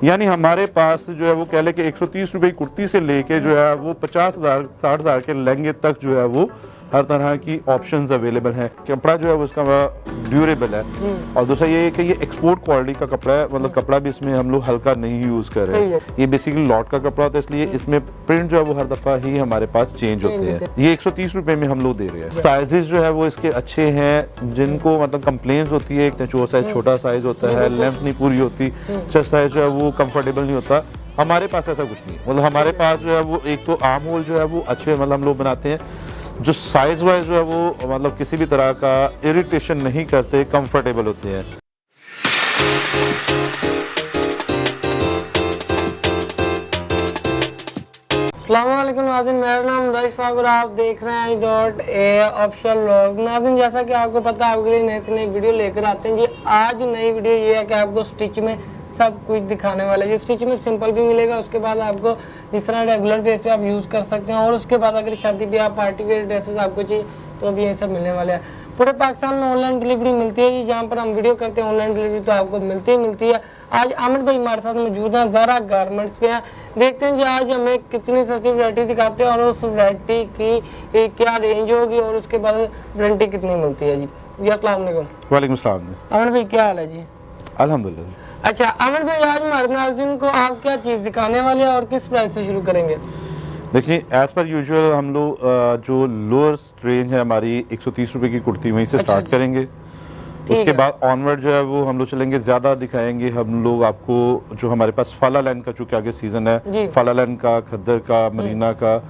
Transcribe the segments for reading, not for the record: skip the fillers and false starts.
यानी हमारे पास जो है वो कह ले कि 130 रुपए की कुर्ती से लेके जो है वो 50,000 60,000 के लहंगे तक जो है वो हर तरह की ऑप्शंस अवेलेबल हैं। कपड़ा जो है वो उसका ड्यूरेबल है और दूसरा ये है कि ये एक्सपोर्ट क्वालिटी का कपड़ा है, मतलब कपड़ा भी इसमें हम लोग हल्का नहीं यूज कर रहे हैं। ये बेसिकली लॉट का कपड़ा होता है, इसलिए इसमें प्रिंट जो है वो हर दफा ही हमारे पास चेंज होते हैं। ये 130 रुपए में हम लोग दे रहे हैं। साइजेस जो है वो इसके अच्छे हैं, जिनको मतलब कंप्लेंट्स होती है, एक जो साइज छोटा साइज होता है, लेंथ नहीं पूरी होती, चेस्ट साइज जो है वो कंफर्टेबल नहीं होता। हमारे पास ऐसा कुछ नहीं, मतलब हमारे पास जो है वो एक तो आर्म होल जो है वो अच्छे मतलब हम लोग बनाते हैं, जो साइज वाइज जो है वो मतलब किसी भी तरह का इरिटेशन नहीं करते, कंफर्टेबल होते हैं। अस्सलामुअलैकुम नाज़रीन, मेरा नाम रईस फारूक और आप देख रहे हैं .a ऑफिशियल व्लॉग्स। नाज़रीन, जैसा कि आपको पता है आपके लिए नई से नई वीडियो लेकर आते हैं जी। आज नई वीडियो ये है कि आपको स्टिच में सब कुछ दिखाने वाला है जी। स्टिच में सिंपल भी मिलेगा, उसके बाद आपको जिस तरह रेगुलर बेस पे आप यूज़ कर सकते हैं, और उसके बाद अगर शादी ब्याह पार्टी वेयर ड्रेसेस आपको चाहिए तो अभी ये सब मिलने वाले हैं। पूरे पाकिस्तान में ऑनलाइन डिलीवरी मिलती है जी। जहाँ पर हम वीडियो करते हैं ऑनलाइन डिलीवरी तो आपको मिलती है। आज आमिर भाई हमारे साथ मौजूद हैं, ज़ारा गारमेंट्स पे हैं। देखते हैं जी आज हमें कितनी सस्ती वैरायटी दिखाते हैं और उस वैरायटी की क्या रेंज होगी और उसके बाद वारंटी कितनी मिलती है जी। अस्सलाम वालेकुम। वालेकुम सलाम। आमिर भाई क्या हाल है जी? अल्हम्दुलिल्लाह। अच्छा आमिर भाई, आज हमारे नाज़रीन को आप क्या चीज़ दिखाने वाले हैं और किस प्राइस से शुरू करेंगे? देखिए, एज पर यूजुअल हम लोग जो लोअर रेंज है हमारी 130 रुपए की कुर्ती, वहीं से स्टार्ट करेंगे। उसके बाद ऑनवर्ड जो है वो हम लोग चलेंगे, ज़्यादा दिखाएंगे हम लोग आपको। जो हमारे पास फाला लाइन का चूँकि आगे सीजन है, फाला लाइन का, खद्दर का, मरीना का,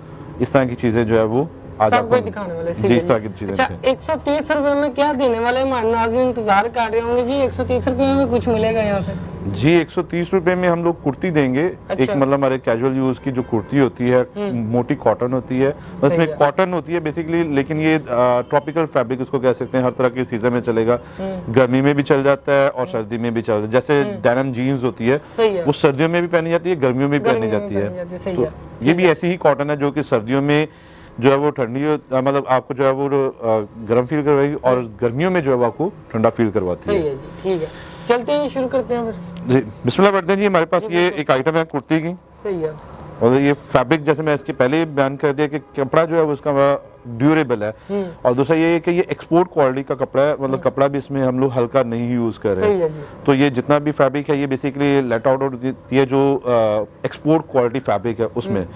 इस तरह की चीज़ें जो है वो आज आपको दिखाने वाले जी इस तरह की चीजें। अच्छा, 130 रुपए में क्या देने वाले नाज़रीन इंतजार कर रहे होंगे जी। 130 रुपए में कुछ मिलेगा यहाँ से जी। 130 रुपए में हम लोग कुर्ती देंगे। अच्छा। एक मतलब हमारे कैजुअल यूज की जो कुर्ती होती है, मोटी कॉटन होती है, उसमें कॉटन होती है बेसिकली, लेकिन ये ट्रॉपिकल फैब्रिक उसको कह सकते हैं। हर तरह के सीजन में चलेगा, गर्मी में भी चल जाता है और सर्दी में भी चल जाता है। जैसे डेनिम जीन्स होती है वो सर्दियों में भी पहनी जाती है, गर्मियों में भी पहनी जाती है। तो ये भी ऐसी ही कॉटन है जो कि सर्दियों में जो है वो ठंडी मतलब आपको जो है वो गर्म फील करवाएगी और गर्मियों में जो है वो आपको ठंडा फील करवाती है। ठीक है, चलते हैं, शुरू करते हैं फिर जी। बिस्मिल्लाह पढ़ते हैं जी। हमारे पास ये एक आइटम है कुर्ती की। सही है। और ये फैब्रिक जैसे मैं इसके पहले ही बयान कर दिया कि कपड़ा जो है वो उसका ड्यूरेबल है और दूसरा ये है कि ये एक्सपोर्ट क्वालिटी का कपड़ा है, मतलब कपड़ा भी इसमें हम लोग हल्का नहीं यूज कर रहे हैं। तो ये जितना भी फैब्रिक है ये बेसिकली लेट आउट होती है जो एक्सपोर्ट क्वालिटी फैब्रिक है उसमें।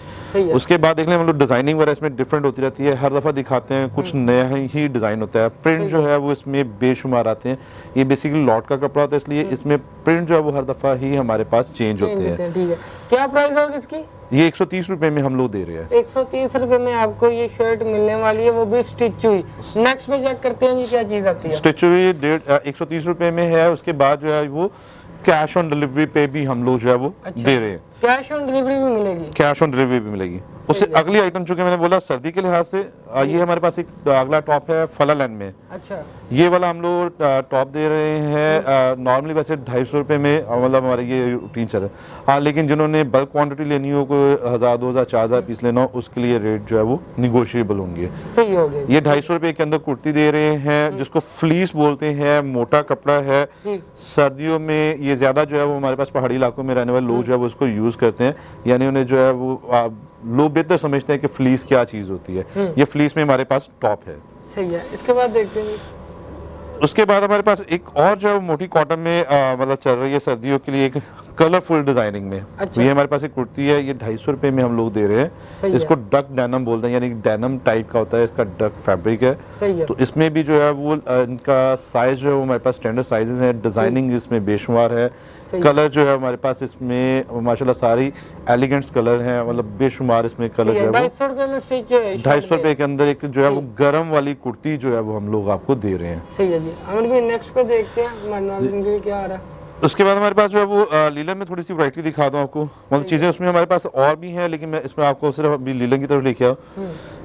उसके बाद देख लें हम लोग डिजाइनिंग वगैरह इसमें डिफरेंट होती रहती है, हर दफा दिखाते हैं कुछ नया ही डिजाइन होता है। प्रिंट जो है वो इसमें बेशुमार आते हैं। ये बेसिकली लॉट का कपड़ा होता है, इसलिए इसमें प्रिंट जो है वो हर दफा ही हमारे पास चेंज होते हैं। ठीक है, क्या प्राइस होगी इसकी? ये 130 रुपए में हम लोग दे रहे हैं। 130 रुपए में आपको ये शर्ट मिलने वाली है, वो भी स्टिच हुई। नेक्स्ट पे चेक करते हैं जी क्या चीज आती है। स्टिच हुई 130 रुपए में है। उसके बाद जो है वो कैश ऑन डिलीवरी पे भी हम लोग जो है वो दे रहे हैं। कैश ऑन डिलीवरी भी मिलेगी? कैश ऑन डिलीवरी भी मिलेगी। उससे अगली आइटम चूंकि मैंने बोला सर्दी के लिहाज से, ये हमारे पास एक अगला टॉप है फला लाइन में। अच्छा, ये वाला हम लोग टॉप दे रहे हैं नॉर्मली वैसे 250 रुपए में, मतलब हमारे ये रूटीन चल रहा है। हाँ, लेकिन जिन्होंने बल्क क्वांटिटी लेनी हो, कोई 1000 2000 4000 पीस लेना हो, उसके लिए रेट जो है वो निगोशिएबल होंगे। सही हो गया। ये 250 रुपए के अंदर कुर्ती दे रहे हैं जिसको फ्लीस बोलते हैं, मोटा कपड़ा है। सर्दियों में ये ज्यादा जो है वो हमारे पास पहाड़ी इलाकों में रहने वाले लोग जो है वो उसको यूज करते हैं, यानी उन्हें जो है वो लोग बेहतर समझते हैं कि फ्लीस क्या चीज होती है। ये फ्लीस में हमारे पास टॉप है। सही है। इसके बाद देखते हैं, उसके बाद हमारे पास एक और जो है वो मोटी कॉटन में मतलब चल रही है सर्दियों के लिए, एक कलरफुल डिजाइनिंग में। अच्छा। ये हमारे पास एक कुर्ती है, ये 250 रुपए में हम लोग दे रहे हैं। इसको डक डेनिम बोलते हैं, यानी डेनिम टाइप का होता है, इसका डक फैब्रिक है। सही है। तो इसमें भी जो है वो इनका साइज जो है वो हमारे पास स्टैंडर्ड साइजेस हैं। डिजाइनिंग इसमें बेशुमार है। कलर जो है हमारे पास इसमें माशाल्लाह सारी एलिगेंट्स कलर हैं, मतलब बेशुमार इसमें कलर जो है। 250 रुपए के अंदर एक जो है वो गर्म वाली कुर्ती जो है वो हम लोग आपको दे रहे हैं। सही है जी। अमर भाई नेक्स्ट पे देखते हैं क्या आ रहा है। उसके बाद हमारे पास जो है वो लीलन में थोड़ी सी वैरायटी दिखा दूं आपको, मतलब चीज़ें उसमें हमारे पास और भी हैं, लेकिन मैं इसमें आपको सिर्फ अभी लीलन की तरफ लेके आओ।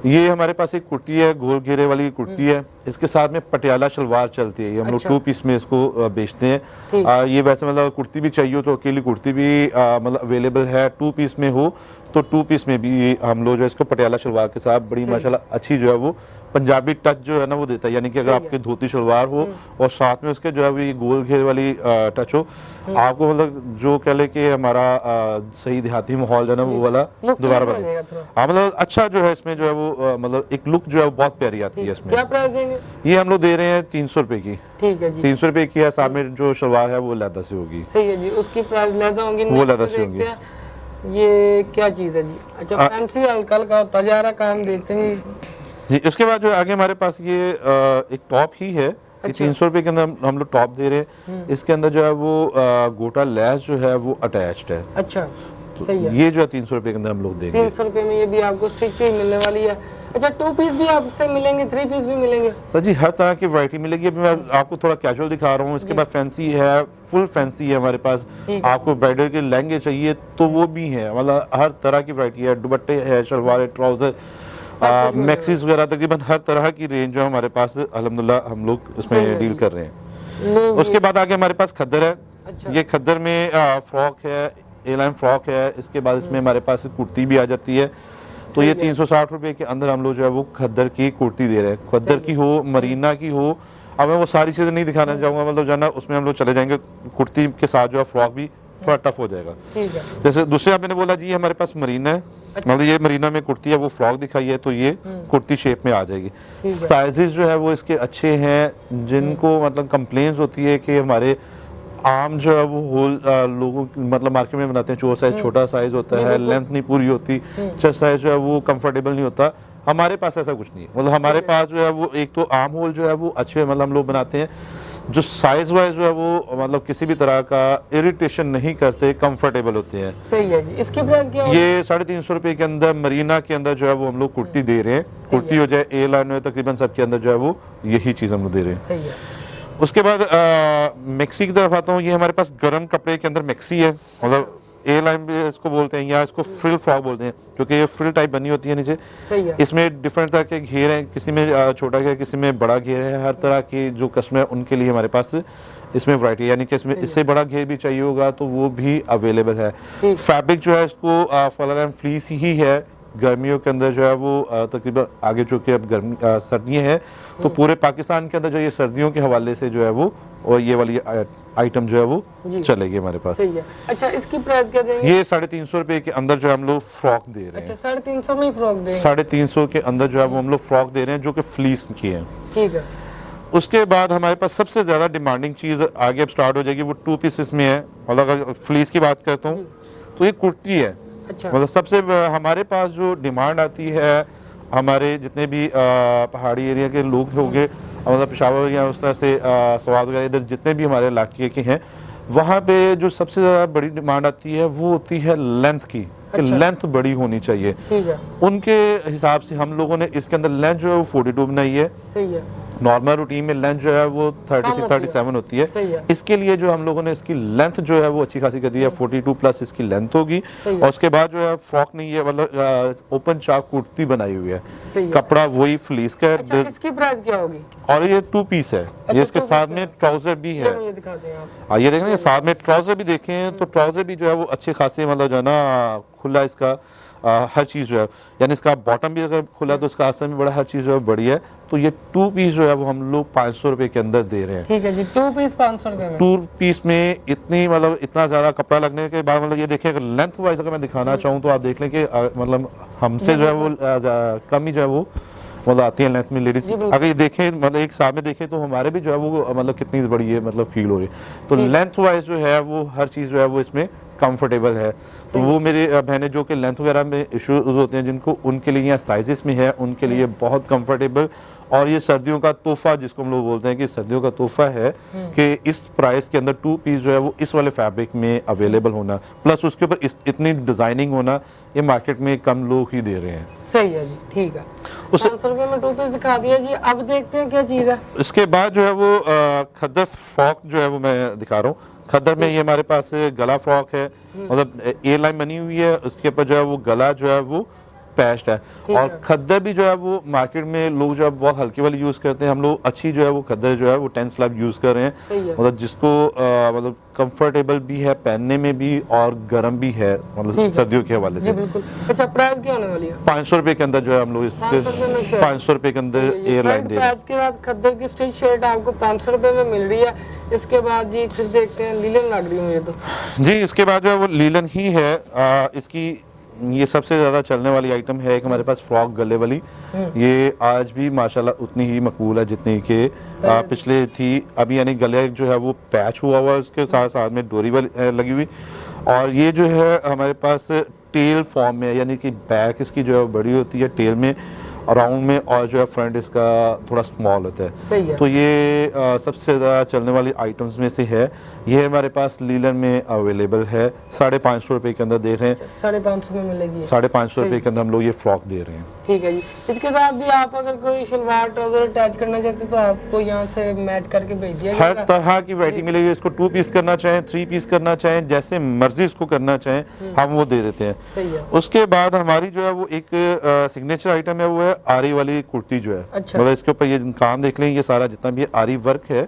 ये हमारे पास एक कुर्ती है, गोल घेरे वाली कुर्ती है। इसके साथ में पटियाला शलवार चलती है, ये हम लोग अच्छा। 2 पीस में इसको बेचते हैं। ये वैसे मतलब कुर्ती भी चाहिए तो अकेली कुर्ती भी मतलब अवेलेबल है, 2 पीस में हो तो 2 पीस में भी हम लोग जो है इसको पटियाला शलवार के साथ बड़ी माशाल्लाह अच्छी जो है वो पंजाबी टच जो है ना वो देता है। यानी कि अगर आपके धोती शलवार हो और साथ में उसके जो है वो ये गोल घेर वाली टच हो, आपको मतलब जो कह ले कि हमारा सही देहाती माहौल जो है ना वो वाला दोबारा बने। हाँ मतलब अच्छा जो है इसमें जो है वो मतलब एक लुक जो है वो बहुत प्यारी आती है इसमें। क्या प्राइस देंगे? ये हम लोग दे रहे हैं 300 रुपए की। ठीक है जी, 300 रुपए की है। साथ में जो शलवार है वो लैदा से होगी। सही है जी, उसकी प्राइस लेदा होंगी, वो लैदा से होंगी। ये क्या चीज है जी? अच्छा, फैंसी हल्का हल्का होता जा रहा काम, देखते हैं जी। उसके बाद जो आगे हमारे पास ये एक टॉप ही है, ये 300 रुपए के अंदर हम लोग टॉप दे रहे हैं। इसके अंदर जो है वो गोटा लैस जो है वो अटैच्ड है। अच्छा, तो सही है। ये जो है 300 रुपए के अंदर हम लोग देंगे। 300 रुपए में ये भी आपको स्टिच हुई मिलने वाली है। अच्छा, 2 पीस भी आपसे मिलेंगे, 3 पीस भी मिलेंगे? सर जी हर तरह की वैरायटी मिलेगी। अभी मैं आपको थोड़ा कैजुअल दिखा रहा हूँ। इसके बाद फैंसी है, फुल फैंसी है हमारे पास। आपको ब्राइडल के लहंगे चाहिए तो वो भी है, मतलब हर तरह की वैरायटी है। दुपट्टे है, शलवार, ट्राउजर, मैक्सीज वगैरह, तकरीबन हर तरह की रेंज जो हमारे पास अल्हम्दुलिल्लाह हम लोग उसमें डील कर रहे हैं। उसके बाद आगे हमारे पास खद्दर है। ये खद्दर में फ्रॉक है, ए लाइन फ्रॉक है। इसके बाद इसमें हमारे पास कुर्ती भी आ जाती है। तो ये 360 रुपए के अंदर हम लोग जो है वो खद्दर की कुर्ती दे रहे हैं। खद्दर की हो, मरीना की हो, अब मैं वो सारी चीज़ें नहीं दिखाना चाहूँगा, मतलब जो है ना उसमें हम लोग चले जाएंगे। कुर्ती के साथ जो है फ्रॉक भी थोड़ा टफ हो जाएगा। ठीक है। जैसे दूसरे आपने बोला जी हमारे पास मरीना है, मतलब ये मरीना में कुर्ती है, वो फ्रॉक दिखाई है तो ये कुर्ती शेप में आ जाएगी। साइजेस जो है वो इसके अच्छे हैं। जिनको मतलब कंप्लेंट्स होती है कि हमारे आम जो है वो होल लोगों मतलब मार्केट में बनाते हैं, 4 साइज छोटा साइज होता है, लेंथ नहीं पूरी होती, चेस्ट साइज जो है वो कंफर्टेबल नहीं होता। हमारे पास ऐसा कुछ नहीं है। मतलब हमारे पास जो है वो एक तो आम होल जो है वो अच्छे मतलब हम लोग बनाते हैं, जो साइज वाइज जो है वो मतलब किसी भी तरह का इरिटेशन नहीं करते, कंफर्टेबल होते हैं। सही है जी। इसकी प्राइस क्या होगी? ये 350 रुपए के अंदर मरीना के अंदर जो है वो हम लोग कुर्ती दे रहे हैं। कुर्ती हो जाए, ए लाइन हो, तकरीबन सबके अंदर जो है वो यही चीज हम लोग दे रहे हैं। सही है। उसके बाद मैक्सी की तरफ आता हूँ। ये हमारे पास गर्म कपड़े के अंदर मैक्सी है, मतलब ए लाइन भी इसको बोलते हैं या इसको फ्रिल फ्रॉक बोलते हैं, क्योंकि ये फ्रिल टाइप बनी होती है नीचे। सही है। इसमें डिफरेंट तरह के घेर हैं, किसी में छोटा घेर, किसी में बड़ा घेर है। हर तरह के जो कस्टमर उनके लिए हमारे पास इसमें वैरायटी, यानी कि इसमें इससे बड़ा घेर भी चाहिए होगा तो वो भी अवेलेबल है। फैब्रिक जो है इसको फलर एंड फ्लीस ही है। गर्मियों के अंदर जो है वो तकरीबन आगे जो कि अब गर्मी सर्दियाँ हैं तो पूरे पाकिस्तान के अंदर जो ये सर्दियों के हवाले से जो है वो और ये वाली आइटम जो है वो चलेगी हमारे पास। सही है। अच्छा, इसकी प्राइस क्या देंगे? ये 350 रुपए के अंदर जो है हम लोग फ्रॉक दे रहे हैं। अच्छा, 350 में ही फ्रॉक देंगे? 350 के अंदर जो है वो हम लोग फ्रॉक दे रहे हैं जो कि फ्लीस की है। ठीक है। उसके बाद हमारे पास सबसे ज्यादा डिमांडिंग चीज आगे अब स्टार्ट हो जाएगी, वो 2 पीसेस में है। मतलब अगर फ्लीस की बात करता हूँ तो ये कुर्ती है। अच्छा। मतलब सबसे हमारे पास जो डिमांड आती है, हमारे जितने भी पहाड़ी एरिया के लोग होंगे, मतलब पेशावर या उस तरह से स्वाद वगैरह इधर जितने भी हमारे इलाके के हैं, वहाँ पे जो सबसे ज़्यादा बड़ी डिमांड आती है वो होती है लेंथ की। कि लेंथ बड़ी होनी चाहिए। ठीक है। उनके हिसाब से हम लोगों ने इसके अंदर लेंथ जो है वो 42 बनाई है। सही है। नॉर्मल रूटीन में लेंथ जो है वो 36-37 होती है। इसके लिए जो हम लोगों ने इसकी लेंथ जो है वो अच्छी खासी कर दी है, 42 प्लस इसकी लेंथ होगी। और उसके बाद जो है फ्रॉक नहीं है, मतलब ओपन चाक कुर्ती बनाई हुई है। कपड़ा वही फ्लीस का है। अच्छा, इसकी प्राइस क्या होगी? और ये 2 पीस है। ये इसके साथ में ट्राउजर भी है। ये दिखा दें आप। ये देखें साथ में ट्राउजर भी देखें तो ट्राउजर भी जो है वो अच्छे खासे मतलब जो है ना खुला इसका हर चीज़ जो है, यानी इसका बॉटम भी अगर खुला तो इसका आसन भी बड़ा, हर चीज़ जो है बड़ी है। तो ये 2 पीस जो है वो हम लोग 500 रुपए के अंदर दे रहे हैं। ठीक है जी, 2 पीस 500 रुपए में। 2 पीस में इतनी मतलब इतना ज़्यादा कपड़ा लगने के बाद मतलब ये देखें अगर लेंथ वाइज अगर मैं दिखाना चाहूँ तो आप देख लें कि मतलब हमसे जो है वो कम ही जो है वो मतलब आती है लेंथ में लेडीज। अगर ये देखें मतलब एक साथ में देखें तो हमारे भी जो है वो मतलब कितनी बड़ी है मतलब फील हो रही है। तो लेंथ वाइज जो है वो हर चीज़ जो है वो इसमें कंफर्टेबल है। तो वो मेरे बहनें जो कि लेंथ वगैरह में इश्यूज होते हैं जिनको, उनके लिए यहाँ साइजेस में है, उनके लिए बहुत कंफर्टेबल। और ये सर्दियों का तोहफा जिसको हम लोग बोलते हैं कि सर्दियों का तोहफा है कि इस प्राइस के अंदर 2 पीस जो है वो इस वाले फैब्रिक में अवेलेबल होना, प्लस उसके ऊपर इतनी डिजाइनिंग होना, ये मार्केट में कम लोग ही दे रहे हैं। सही है जी, ठीक है। 500 रुपए में 2 पीस दिखा दिया जी। अब देखते हैं क्या चीज़ है। इसके बाद जो है वो खद्दर फ्रॉक जो है वो मैं दिखा रहा हूँ। खद्दर में ये हमारे पास गला फ्रॉक है, मतलब ए लाइन बनी हुई है, उसके ऊपर जो है वो गला जो है वो पैच्ड है। और खद्दर भी जो है वो मार्केट में लोग जो है बहुत हल्की वाली यूज करते हैं, हम लोग अच्छी जो है वो खद्दर जो है वो 10 स्लैब यूज कर रहे हैं, मतलब जिसको मतलब कंफर्टेबल भी है पहनने में भी और गर्म भी है, मतलब सर्दियों के हवाले से। अच्छा, प्राइस क्या होने वाली है? 500 रुपए के अंदर जो है हम लोग इसके 500 रुपए के अंदर एयरलाइन दे रहे हैं। के बाद खद्दर की स्टिच शर्ट आपको 500 रुपए में मिल रही है। इसके बाद जी फिर देखते हैं, लीलन लग रही है मुझे तो जी। इसके बाद जो है वो लीलन ही है। इसकी ये सबसे ज़्यादा चलने वाली आइटम है। एक हमारे पास फ्रॉक गले वाली, ये आज भी माशाल्लाह उतनी ही मकबूल है जितनी कि पिछले थी। अभी यानी गले जो है वो पैच हुआ हुआ है, उसके साथ साथ में डोरी वाली लगी हुई। और ये जो है हमारे पास टेल फॉर्म में, यानी कि बैक इसकी जो है बड़ी होती है टेल में, राउंड में, और जो है फ्रंट इसका थोड़ा स्मॉल होता है। तो ये सबसे ज़्यादा चलने वाली आइटम्स में से है। ये हमारे पास लीलन में अवेलेबल है। 550 रुपए के अंदर दे रहे हैं। 550 में मिलेगी। 550 रुपए के अंदर हम लोग ये फ्रॉक दे रहे हैं। ठीक है जी। इसके साथ भी आप अगर कोई शलवार ट्राउजर अटैच करना चाहते हैं तो आपको यहाँ से मैच करके भेज दिया हर तरह की वैरायटी मिलेगी। इसको 2 पीस करना चाहें, 3 पीस करना चाहें, जैसे मर्जी इसको करना चाहें हम वो दे देते हैं। सही है। उसके बाद हमारी जो है वो एक सिग्नेचर आइटम है, वो है आरी वाली कुर्ती जो है। अच्छा। मतलब इसके ऊपर ये काम देख लें, ये सारा जितना भी आरी वर्क है,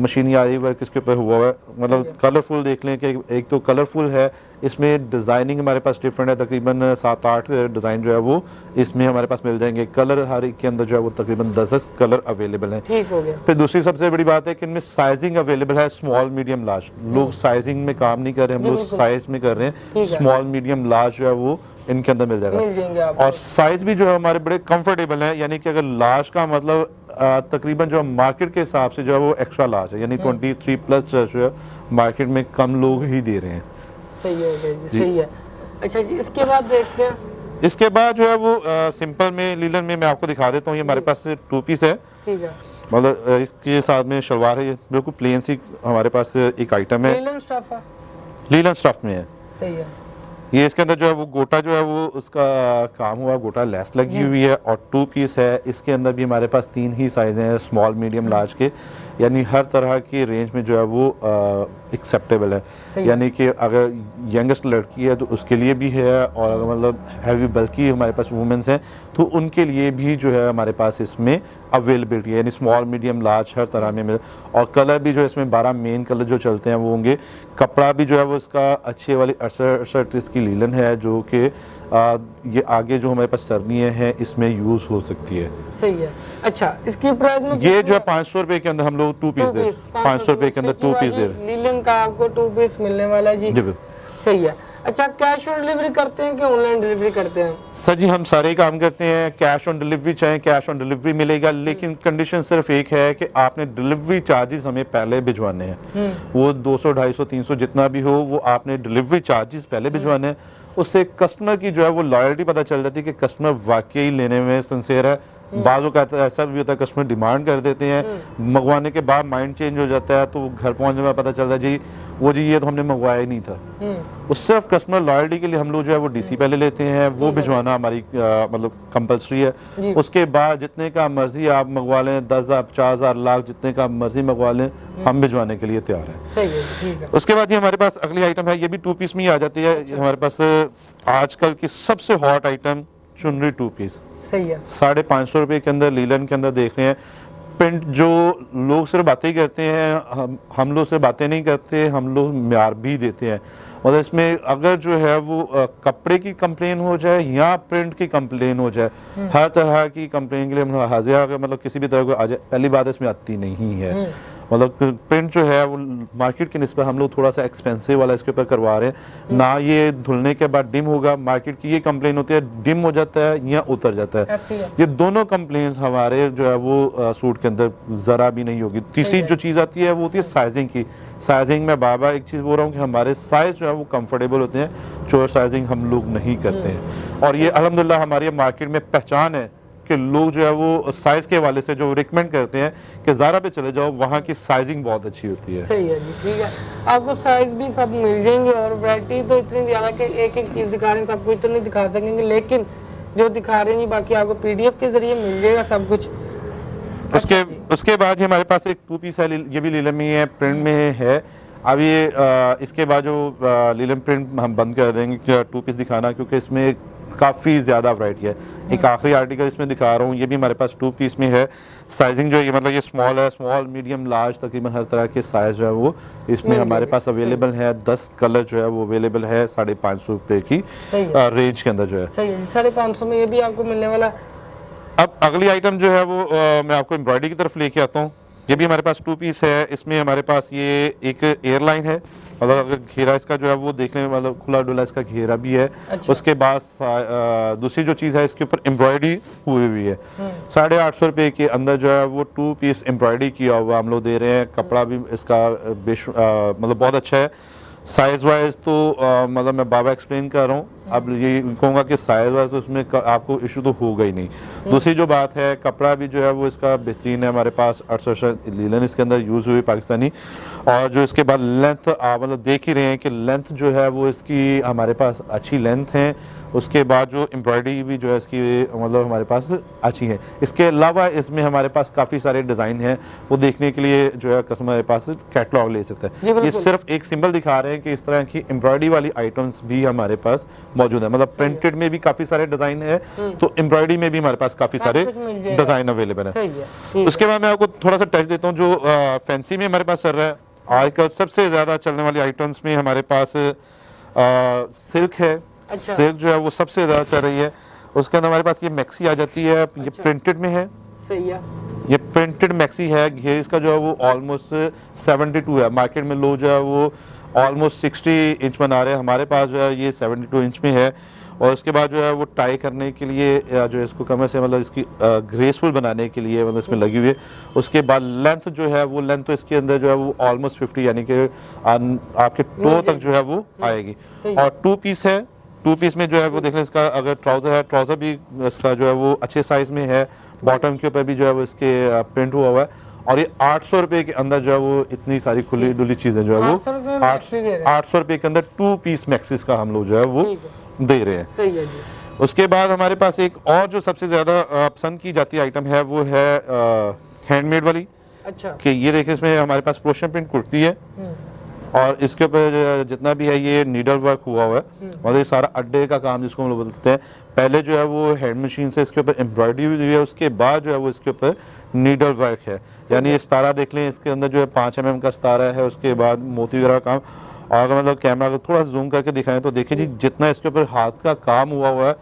मशीनी आरी वर्क इसके ऊपर हुआ है। मतलब कलरफुल देख लें कि एक तो कलरफुल है, इसमें डिज़ाइनिंग हमारे पास डिफरेंट है, तकरीबन 7-8 डिज़ाइन जो है वो इसमें हमारे पास मिल जाएंगे। कलर हर एक के अंदर जो है वो तकरीबन 10 कलर अवेलेबल हैं। ठीक हो गया। फिर दूसरी सबसे बड़ी बात है कि इनमें साइजिंग अवेलेबल है, स्मॉल मीडियम लार्ज। लोग साइजिंग में काम नहीं कर रहे, हम लोग साइज में कर रहे हैं। स्मॉल मीडियम लार्ज जो है वो इनके अंदर मिल जाएगा। और साइज भी जो है हमारे बड़े कंफर्टेबल है, यानी कि अगर लार्ज का मतलब तकरीबन जो मार्केट के हिसाब से जो है वो एक्स्ट्रा लार्ज है, यानी 23+ जो है मार्केट में कम लोग ही दे रहे हैं। सही हो गया जी, सही है। अच्छा जी, इसके बाद देखते हैं। इसके बाद जो है वो सिंपल में लीलन में मैं आपको दिखा देता हूँ। ये हमारे पास 2 पीस है। ठीक है। मतलब इसके साथ में शलवार है, ये बिल्कुल प्लेन सी हमारे पास एक आइटम है। लीलन स्टफ है। लीलन स्टफ में है। सही है। ये इसके अंदर जो है वो गोटा जो है वो उसका काम हुआ, गोटा लेस लगी हुई है, और 2 पीस है। इसके अंदर भी हमारे पास 3 ही साइज हैं, स्मॉल मीडियम लार्ज के, यानी हर तरह की रेंज में जो है वो एक्सेप्टेबल है। यानी कि अगर यंगेस्ट लड़की है तो उसके लिए भी है, और अगर मतलब हैवी बल्कि हमारे पास वुमेंस हैं तो उनके लिए भी जो है हमारे पास इसमें अवेलेबिलिटी है, यानी स्मॉल मीडियम लार्ज हर तरह में मिले। और कलर भी जो है इसमें 12 मेन कलर जो चलते हैं वो होंगे। कपड़ा भी जो है वो इसका अच्छे वाली 68 इसकी लीलन है, जो कि ये आगे जो हमारे पास सर्दियाँ हैं इसमें यूज हो सकती है। सही है। अच्छा, इसकी प्राइस में ये जो है 500 रुपए के अंदर हम लोग 2 पीस दे, 500 रुपए के अंदर 2 पीस दे रहे हैं। लीलन का आपको 2 पीस मिलने वाला है जी। सही है। अच्छा, कैश ऑन डिलीवरी करते हैं कि ऑनलाइन डिलीवरी करते हैं? सर जी, हम सारे काम करते हैं। कैश ऑन डिलीवरी चाहे कैश ऑन डिलीवरी मिलेगा, लेकिन कंडीशन सिर्फ एक है कि आपने डिलीवरी चार्जेस हमें पहले भिजवाने हैं। वो 200, 250, 300 जितना भी हो, वो आपने डिलीवरी चार्जेस पहले भिजवाने हैं। उससे कस्टमर की जो है वो लॉयल्टी पता चल जाती है कि कस्टमर वाकई लेने में सिंसियर है। बाज़ों का ऐसा भी होता है कस्टमर डिमांड कर देते हैं, मंगवाने के बाद माइंड चेंज हो जाता है, तो घर पहुंचने में पता चलता है जी वो जी ये तो हमने मंगवाया ही नहीं था। उस सिर्फ कस्टमर लॉयल्टी के लिए हम लोग जो है वो डीसी पहले लेते हैं, वो भिजवाना हमारी मतलब कंपलसरी है। उसके बाद जितने का मर्जी आप मंगवा लें, 10,000, 50,000, लाख जितने का मर्जी मंगवा लें, हम भिजवाने के लिए तैयार हैं। उसके बाद ये हमारे पास अगली आइटम है, ये भी 2 पीस में ही आ जाती है। हमारे पास आजकल की सबसे हॉट आइटम चुनरी 2 पीस। सही है। 550 रुपए के अंदर लीलन के अंदर देख रहे हैं। प्रिंट जो लोग सिर्फ बातें करते हैं, हम लोग सिर्फ बातें नहीं करते, हम लोग म्यार भी देते हैं। मतलब इसमें अगर जो है वो कपड़े की कंप्लेन हो जाए या प्रिंट की कंप्लेन हो जाए, हर तरह की कंप्लेन के लिए हम हाजिर हैं। मतलब किसी भी तरह को आ जाए, पहली बात इसमें आती नहीं है। मतलब प्रिंट जो है वो मार्केट की निस्बत हम लोग थोड़ा सा एक्सपेंसिव वाला इसके ऊपर करवा रहे हैं। ना ये धुलने के बाद डिम होगा, मार्केट की ये कंप्लेन होती है डिम हो जाता है या उतर जाता है। ये दोनों कंप्लेन्स हमारे जो है वो सूट के अंदर ज़रा भी नहीं होगी। तीसरी जो चीज़ आती है वो होती है साइजिंग की। साइजिंग में बाबा एक चीज़ बोल रहा हूँ कि हमारे साइज जो है वो कंफर्टेबल होते हैं, चोर साइजिंग हम लोग नहीं करते हैं। और ये अल्हम्दुलिल्लाह हमारी मार्केट में पहचान है कि लोग जो है वो साइज के हवाले से जो रिकमेंड करते हैं कि ज़ारा पे चले जाओ, वहाँ की साइजिंग बहुत अच्छी होती है। सही है जी, ठीक है। आपको साइज भी सब मिल जाएंगे और वैरायटी तो इतनी ज़्यादा कि एक एक चीज़ दिखा रहे हैं, सब कुछ तो नहीं दिखा सकेंगे, लेकिन जो दिखा रहे हैं जी बाकी आपको PDF के जरिए मिल जाएगा सब कुछ। उसके बाद हमारे पास एक 2 पीस है, ये भी लीलन में है, प्रिंट में है। अब ये इसके बाद जो लीलन प्रिंट हम बंद कर देंगे 2 पीस दिखाना, क्योंकि इसमें काफ़ी ज़्यादा वैरायटी है। एक आखिरी आर्टिकल इसमें दिखा रहा हूँ, ये भी हमारे पास 2 पीस में है। साइजिंग जो है ये मतलब ये स्मॉल है, स्मॉल मीडियम लार्ज तकरीबन हर तरह के साइज़ जो है वो इसमें हमारे पास अवेलेबल है। 10 कलर जो है वो अवेलेबल है 550 रुपये की रेंज के अंदर जो है। सही है, 550 में ये भी आपको मिलने वाला है। अब अगली आइटम जो है वो मैं आपको एम्ब्रॉयडरी की तरफ लेके आता हूँ। ये भी हमारे पास 2 पीस है। इसमें हमारे पास ये एक एयरलाइन है, मतलब अगर घेरा इसका जो है वो देखने में मतलब खुला डुला इसका घेरा भी है। अच्छा। उसके बाद दूसरी जो चीज़ है इसके ऊपर एम्ब्रॉयडरी हुई हुई है। 850 रुपये के अंदर जो है वो 2 पीस एम्ब्रॉयडरी किया हुआ हम लोग दे रहे हैं। कपड़ा भी इसका मतलब बहुत अच्छा है। साइज़ वाइज तो मतलब मैं बाबा एक्सप्लेन कर रहा हूँ, अब ये कहूँगा कि साइज़ वाइज तो इसमें आपको इशू तो होगा ही नहीं। दूसरी जो बात है, कपड़ा भी जो है वो इसका बेहतरीन है। हमारे पास 68 लीलन इसके अंदर यूज़ हुई पाकिस्तानी। और जो इसके बाद लेंथ मतलब देख ही रहे हैं कि लेंथ जो है वो इसकी हमारे पास अच्छी लेंथ है। उसके बाद जो एम्ब्रॉयडरी भी जो है इसकी मतलब हमारे पास अच्छी है। इसके अलावा इसमें हमारे पास काफ़ी सारे डिज़ाइन हैं, वो देखने के लिए जो है कस्टमर हमारे पास कैटलॉग ले सकता है। ये सिर्फ एक सिंबल दिखा रहे हैं कि इस तरह की एम्ब्रॉयडरी वाली आइटम्स भी हमारे पास मौजूद है। मतलब प्रिंटेड में भी काफ़ी सारे डिज़ाइन है, तो एम्ब्रॉयडरी में भी हमारे पास काफ़ी सारे डिज़ाइन अवेलेबल है। उसके बाद मैं आपको थोड़ा सा टच देता हूँ जो फैंसी में हमारे पास चल रहा है आजकल। सबसे ज़्यादा चलने वाली आइटम्स में हमारे पास सिल्क है। अच्छा। सिल्क जो है वो सबसे ज़्यादा चल रही है। उसके अंदर हमारे पास ये मैक्सी आ जाती है। ये प्रिंटेड में है। सही है, ये प्रिंटेड मैक्सी है। घेर इसका जो है वो ऑलमोस्ट 72 है। मार्केट में लोग जो है वो ऑलमोस्ट 60 इंच बना रहे हैं, हमारे पास जो है ये 72 इंच में है। और उसके बाद जो है वो टाई करने के लिए जो इसको कमर से मतलब इसकी ग्रेसफुल बनाने के लिए मतलब इसमें लगी हुई है। उसके बाद लेंथ जो है वो लेंथ तो इसके अंदर जो है वो ऑलमोस्ट 50 यानी कि आपके टो तक जो है वो आएगी। और 2 पीस है। 2 पीस में जो है वो देख लें, इसका अगर ट्राउज़र है, ट्राउज़र भी इसका जो है वो अच्छे साइज़ में है। बॉटम के ऊपर भी जो है वो इसके प्रिंट हुआ हुआ है। और ये 800 रुपये के अंदर जो है वो इतनी सारी खुली डुली चीज़ें जो है वो 800 रुपये के अंदर 2 पीस मैक्सिस का हम लोग जो है वो दे रहे हैं। सही है जी। उसके बाद हमारे पास एक और जो सबसे ज़्यादा पसंद की जाती आइटम है वो है हैंडमेड वाली। अच्छा। कि ये देखिए इसमें हमारे पास पोर्शन प्रिंट कुर्ती है और इसके ऊपर जितना भी है ये नीडल वर्क हुआ हुआ है। मतलब ये सारा अड्डे का काम जिसको हम लोग बोलते हैं। पहले जो है वो हैंड मशीन से इसके ऊपर एम्ब्रॉयडरी हुई है, उसके बाद जो है वो इसके ऊपर नीडल वर्क है। यानी ये सितारा देख लें, इसके अंदर जो है 5 mm का सितारा है। उसके बाद मोती वगैरह का काम। और अगर मतलब कैमरा को थोड़ा सा जूम करके दिखाएं तो देखिए जी जितना इसके ऊपर हाथ का काम हुआ हुआ है,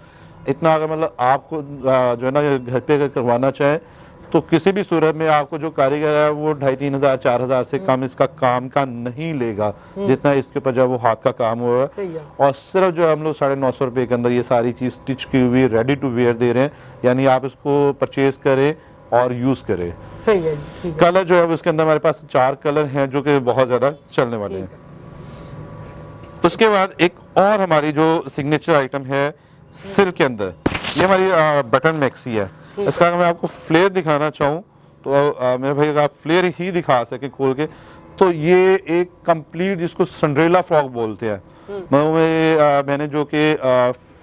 इतना अगर मतलब आपको जो है ना घर पे अगर करवाना चाहें तो किसी भी सूरत में आपको जो कारीगर है वो 2500-3000 4000 से कम इसका काम का नहीं लेगा जितना इसके ऊपर जो है वो हाथ का काम हुआ है। और सिर्फ जो हम लोग 950 रुपये के अंदर ये सारी चीज़ स्टिच की हुई रेडी टू वेयर दे रहे हैं। यानी आप इसको परचेज करें और यूज़ करें। सही है। कलर जो है उसके अंदर हमारे पास 4 कलर हैं जो कि बहुत ज़्यादा चलने वाले हैं। उसके बाद एक और हमारी जो सिग्नेचर आइटम है सिल्क के अंदर, ये हमारी बटन मैक्सी है। इसका अगर मैं आपको फ्लेयर दिखाना चाहूँ तो मेरे भाई अगर आप फ्लेयर ही दिखा सके खोल के, तो ये एक कंप्लीट जिसको सिंड्रेला फ्रॉक बोलते हैं। मैंने जो कि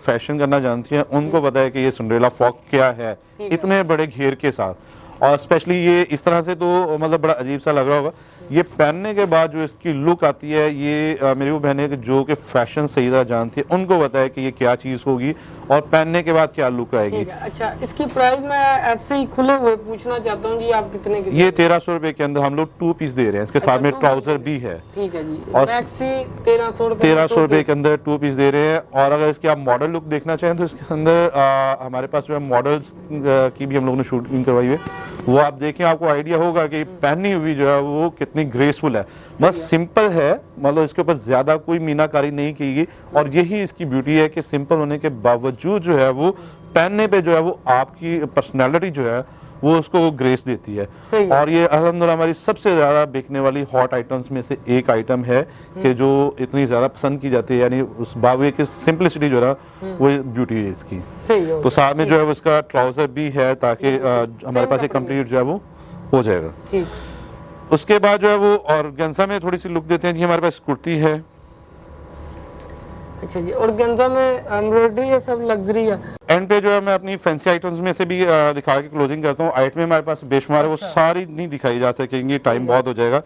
फैशन करना जानती हैं उनको पता है कि ये सिंड्रेला फ्रॉक क्या है, इतने बड़े घेर के साथ। और स्पेशली ये इस तरह से तो मतलब बड़ा अजीब सा लग रहा होगा। ये पहनने के बाद जो इसकी लुक आती है, ये मेरी वो बहनें जो कि फैशन सही तरह जानती है उनको पता है कि ये क्या चीज़ होगी और पहनने के बाद क्या लुक आएगी। अच्छा, इसकी प्राइस मैं ऐसे ही खुले हुए पूछना चाहता हूँ जी, आप कितने की? ये 1300 रुपये के अंदर हम लोग 2 पीस दे रहे हैं। इसके साथ में ट्राउजर भी है। ठीक है जी। और मैक्सी 1300 रुपये के अंदर 2 पीस दे रहे हैं। और अगर इसके आप मॉडल लुक देखना चाहें तो इसके अंदर हमारे पास जो है मॉडल्स की भी हम लोगों ने शूटिंग करवाई है, वो आप देखें आपको आइडिया होगा कि पहनी हुई जो है वो कितनी ग्रेसफुल है। बस सिंपल है, मतलब इसके ऊपर ज्यादा कोई मीनाकारी नहीं की गई। और यही इसकी ब्यूटी है कि सिंपल होने के बावजूद जो है वो पहनने पे जो है वो आपकी पर्सनैलिटी जो है वो उसको ग्रेस देती है। और ये अल्हम्दुलिल्लाह हमारी सबसे ज्यादा बिकने वाली हॉट आइटम्स में से एक आइटम है कि जो इतनी ज्यादा पसंद की जाती है। यानी उस बावे की सिंपलिसिटी जो है वो ब्यूटी है इसकी। तो साथ में जो है उसका ट्राउजर भी है ताकि हमारे पास एक कंप्लीट जो है वो हो जाएगा। उसके बाद जो है वो ऑर्गेन्जा में थोड़ी सी लुक देते हैं जी। हमारे पास कुर्ती है, अच्छा जी, और गेंजा में एम्ब्रॉयडरी है, सब लग्जरी है। एंड पे जो है मैं अपनी फैंसी आइटम्स में से भी दिखा के क्लोजिंग करता हूँ। आइटम हमारे पास बेशुमार है, वो सारी नहीं दिखाई जा सकेंगी, टाइम बहुत हो जाएगा।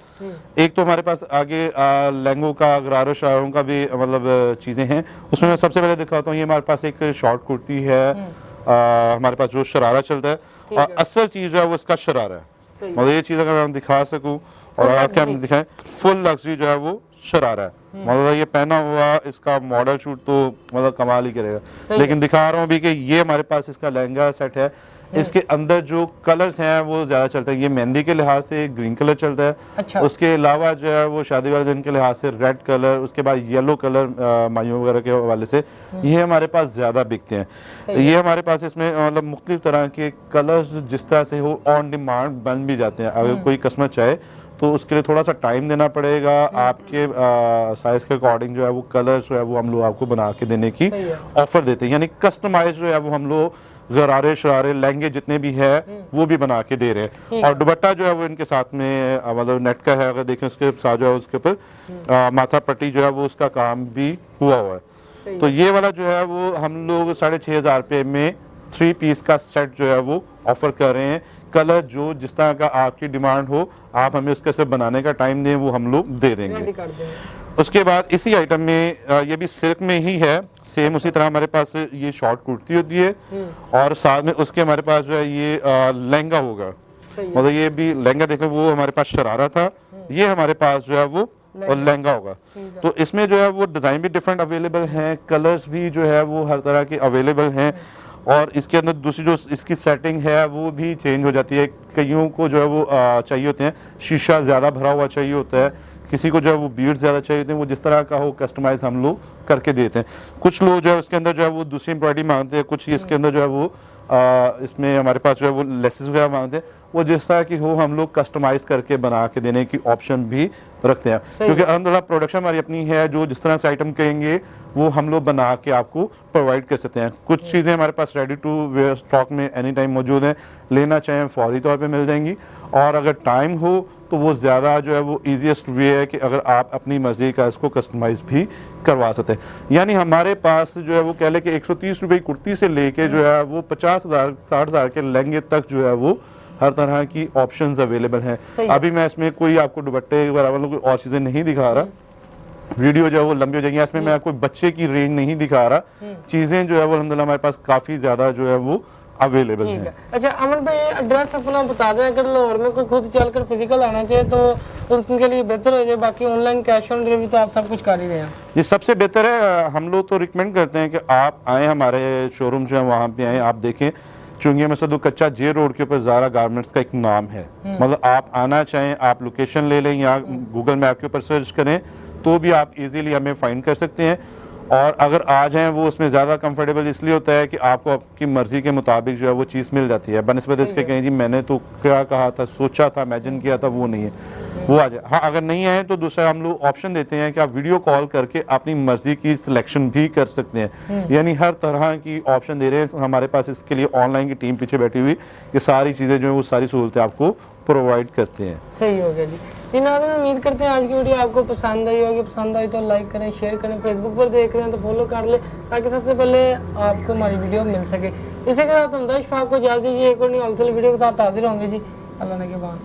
एक तो हमारे पास आगे लहंगों का, गरारों शरारों का भी मतलब चीज़ें हैं। उसमें मैं सबसे पहले दिखाता हूँ, ये हमारे पास एक शॉर्ट कुर्ती है, हमारे पास जो शरारा चलता है, और असल चीज़ जो है वो इसका शरारा है। मतलब ये चीज़ अगर मैं दिखा सकूँ और आके हम दिखाएं, फुल लग्जरी जो है वो शरारा है। मतलब ये पहना हुआ इसका मॉडल शूट तो मतलब कमाल ही करेगा। लेकिन दिखा रहा हूँ भी कि ये हमारे पास इसका लहंगा सेट है। इसके अंदर जो कलर्स हैं वो ज्यादा चलते हैं। ये मेहंदी के लिहाज से ग्रीन कलर चलता है। अच्छा। उसके अलावा जो है वो शादी वाले दिन के लिहाज से रेड कलर, उसके बाद येलो कलर माइयों वगैरह के हवाले से ये हमारे पास ज्यादा बिकते हैं। ये हमारे पास इसमें मतलब मुख्तलिफ तरह के कलर्स जिस तरह से हो ऑन डिमांड बन भी जाते हैं। अगर कोई कस्टमर चाहे तो उसके लिए थोड़ा सा टाइम देना पड़ेगा। आपके साइज के अकॉर्डिंग जो है वो कलर्स जो है वो हम लोग आपको बना के देने की ऑफर देते हैं। यानी कस्टमाइज जो है वो हम लोग गरारे शरारे लहंगे जितने भी है वो भी बना के दे रहे हैं। और दुपट्टा जो है वो इनके साथ में मतलब नेट का है। अगर देखें उसके साथ जो है उसके ऊपर माथा पट्टी जो है वो उसका काम भी हुआ है। तो ये वाला जो है वो हम लोग 6,500 रुपये में 3 पीस का सेट जो है वो ऑफर कर रहे हैं। कलर जो जिस तरह का आपकी डिमांड हो, आप हमें उसके से बनाने का टाइम दें, वो हम लोग दे देंगे। उसके बाद इसी आइटम में ये भी सिल्क में ही है, सेम उसी तरह हमारे पास ये शॉर्ट कुर्ती होती है और साथ में उसके हमारे पास जो है ये लहंगा होगा। मतलब ये भी लहंगा देखें, वो हमारे पास शरारा था, ये हमारे पास जो है वो और लहंगा होगा। तो इसमें जो है वो डिजाइन भी डिफरेंट अवेलेबल हैं, कलर्स भी जो है वो हर तरह के अवेलेबल हैं। और इसके अंदर दूसरी जो इसकी सेटिंग है वो भी चेंज हो जाती है। कईयों को जो है वो चाहिए होते हैं शीशा ज़्यादा भरा हुआ चाहिए होता है, किसी को जो है वो बीड्स ज़्यादा चाहिए होते हैं। वो जिस तरह का हो कस्टमाइज हम लोग करके देते हैं। कुछ लोग जो है उसके अंदर जो है वो दूसरी एम्ब्रॉयडरी मांगते हैं, कुछ इसके अंदर जो है वो इसमें हमारे पास जो है वो लेसेस वगैरह मांगते हैं। वो जिस तरह की हो हम लोग कस्टमाइज करके बना के देने की ऑप्शन भी रखते हैं। क्योंकि अल्हम्दुलिल्लाह प्रोडक्शन हमारी अपनी है, जो जिस तरह से आइटम कहेंगे वो हम लोग बना के आपको प्रोवाइड कर सकते हैं। कुछ चीज़ें हमारे पास रेडी टू वेयर स्टॉक में एनी टाइम मौजूद हैं, लेना चाहें फौरी तौर पे मिल जाएंगी। और अगर टाइम हो तो वो ज़्यादा जो है वो ईजीएस्ट वे है कि अगर आप अपनी मर्ज़ी का इसको कस्टमाइज़ भी करवा सकते हैं। यानी हमारे पास जो है वो कह लें कि 130 रुपये कुर्ती से लेके जो है वो 50,000 60,000 के लहंगे तक जो है वो हर तरह की ऑप्शंस अवेलेबल हैं। अभी मैं इसमें कोई आपको दुपट्टे वगैरह मतलब कोई और चीज़ें नहीं दिखा रहा, वीडियो जो है वो लंबी हो जाएगी। इसमें मैं कोई बच्चे की रेंज नहीं दिखा रहा। चीज़ें जो है वो अल्हम्दुलिल्लाह हमारे पास काफ़ी ज़्यादा जो है वो अवेलेबल है। अच्छा अमन भाई, एड्रेस अपना बता दें, अगर लाहौर में कोई खुद चलकर फिजिकल आना चाहिए तो उनके लिए बेहतर हो जाए। बाकी ऑनलाइन कैश ऑन डिलीवरी तो आप सब कुछ कर ही रहे हैं। ये सबसे बेहतर है। हम लोग तो रिकमेंड करते हैं कि आप आएँ, हमारे शोरूम जो है वहाँ पे आएँ, आप देखें। चुंगी में सदू कच्चा जे रोड के ऊपर ज़ारा गारमेंट्स का एक नाम है। मतलब आप आना चाहें, आप लोकेशन ले लें या गूगल मैप के ऊपर सर्च करें तो भी आप इजीली हमें फाइंड कर सकते हैं। और अगर आ जाएं वो उसमें ज़्यादा कंफर्टेबल इसलिए होता है कि आपको आपकी मर्ज़ी के मुताबिक जो है वो चीज़ मिल जाती है। बनस्बत इसके कहें जी मैंने तो क्या कहा था, सोचा था, इमेजिन किया था, वो नहीं है, वो आ जाए। हाँ, अगर नहीं आए तो दूसरा हम लोग ऑप्शन देते हैं कि आप वीडियो कॉल करके अपनी मर्ज़ी की सिलेक्शन भी कर सकते हैं। यानी हर तरह की ऑप्शन दे रहे हैं हमारे पास। इसके लिए ऑनलाइन की टीम पीछे बैठी हुई, ये सारी चीज़ें जो है वो सारी सहूलतें आपको प्रोवाइड करते हैं। सही हो गया जी। नाज़रीन, उम्मीद करते हैं आज की वीडियो आपको पसंद आई होगी। पसंद आई तो लाइक करें, शेयर करें। फेसबुक पर देख रहे हैं तो फॉलो कर ले ताकि सबसे पहले आपको हमारी वीडियो मिल सके। इसी के साथ हम इशफाक को इजाज़त दीजिए। एक और नई होलसेल वीडियो के साथ हाजिर होंगे जी। अल्लाह ने के बाद।